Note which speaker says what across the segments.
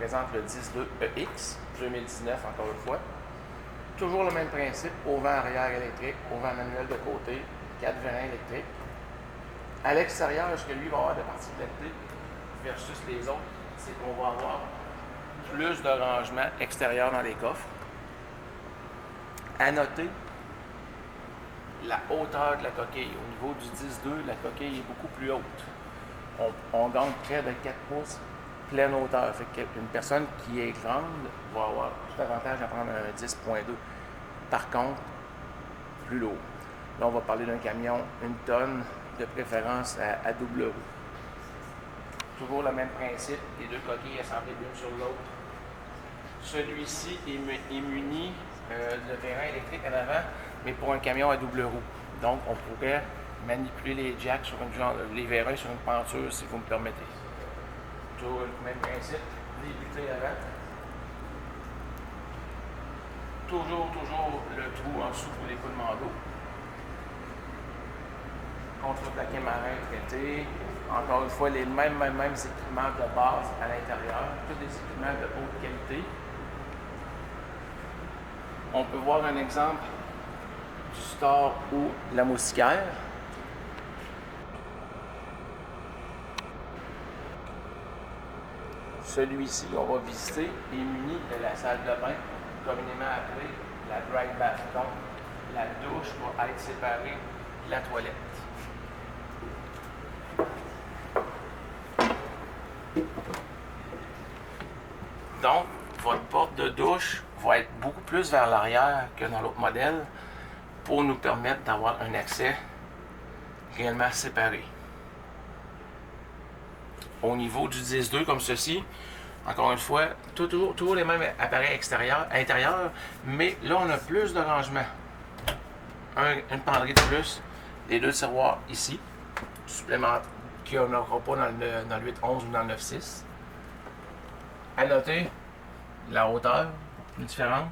Speaker 1: présente le 10.2EX 2019 encore une fois. Toujours le même principe, auvent arrière électrique, auvent manuel de côté, 4 vérins électriques. À l'extérieur, ce que lui va avoir de particularité versus les autres, c'est qu'on va avoir plus de rangement extérieur dans les coffres. À noter, la hauteur de la coquille. Au niveau du 10.2, la coquille est beaucoup plus haute. On gagne près de 4 pouces pleine hauteur. Fait qu'une personne qui est grande va avoir tout avantage à prendre un 10.2. Par contre, plus lourd. Là, on va parler d'un camion, 1 tonne, de préférence à double roue. Toujours le même principe, les deux coquilles assemblées l'une sur l'autre. Celui-ci est muni de vérin électrique en avant, mais pour un camion à double roue. Donc, on pourrait manipuler les jacks sur les vérins sur une penture, si vous me permettez. Toujours le même principe, débuter avant. Toujours le trou en dessous pour les coulements d'eau. Contreplaqué marin traité. Encore une fois, les mêmes équipements de base à l'intérieur. Tous des équipements de haute qualité. On peut voir un exemple du store ou la moustiquaire. Celui-ci, on va visiter, est muni de la salle de bain, communément appelée la dry bath. Donc, la douche va être séparée de la toilette. Donc, votre porte de douche va être beaucoup plus vers l'arrière que dans l'autre modèle pour nous permettre d'avoir un accès réellement séparé. Au niveau du 10.2 comme ceci, encore une fois, toujours les mêmes appareils intérieurs, mais là on a plus de rangement. Une penderie de plus, les deux tiroirs ici, supplémentaires, qu'il n'y en aura pas dans le 8.11 ou dans le 9.6. À noter, la hauteur est différente.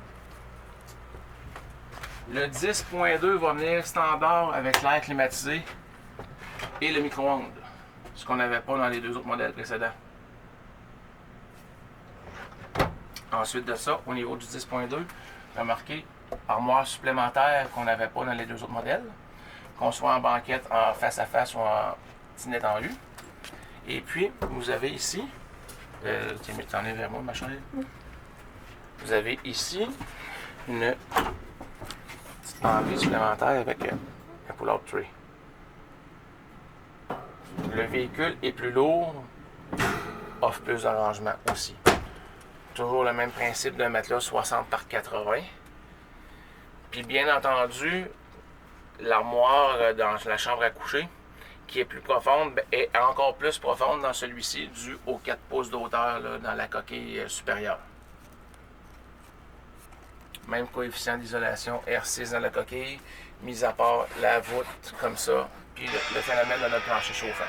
Speaker 1: Le 10.2 va venir standard avec l'air climatisé et le micro-ondes, ce qu'on n'avait pas dans les deux autres modèles précédents. Ensuite de ça, au niveau du 10.2, remarquez, armoire supplémentaire qu'on n'avait pas dans les deux autres modèles, qu'on soit en banquette, en face à face ou en dinette en U. Et puis, vous avez ici, t'en es vers moi, ma chérie. Vous avez ici une petite envie supplémentaire avec un pull-out tray. Le véhicule est plus lourd, offre plus de rangement aussi. Toujours le même principe d'un matelas 60 par 80. Puis bien entendu, l'armoire dans la chambre à coucher, qui est plus profonde, est encore plus profonde dans celui-ci, dû aux 4 pouces d'auteur dans la coquille supérieure. Même coefficient d'isolation R6 dans la coquille, mis à part la voûte comme ça, puis le phénomène de notre plancher chauffant.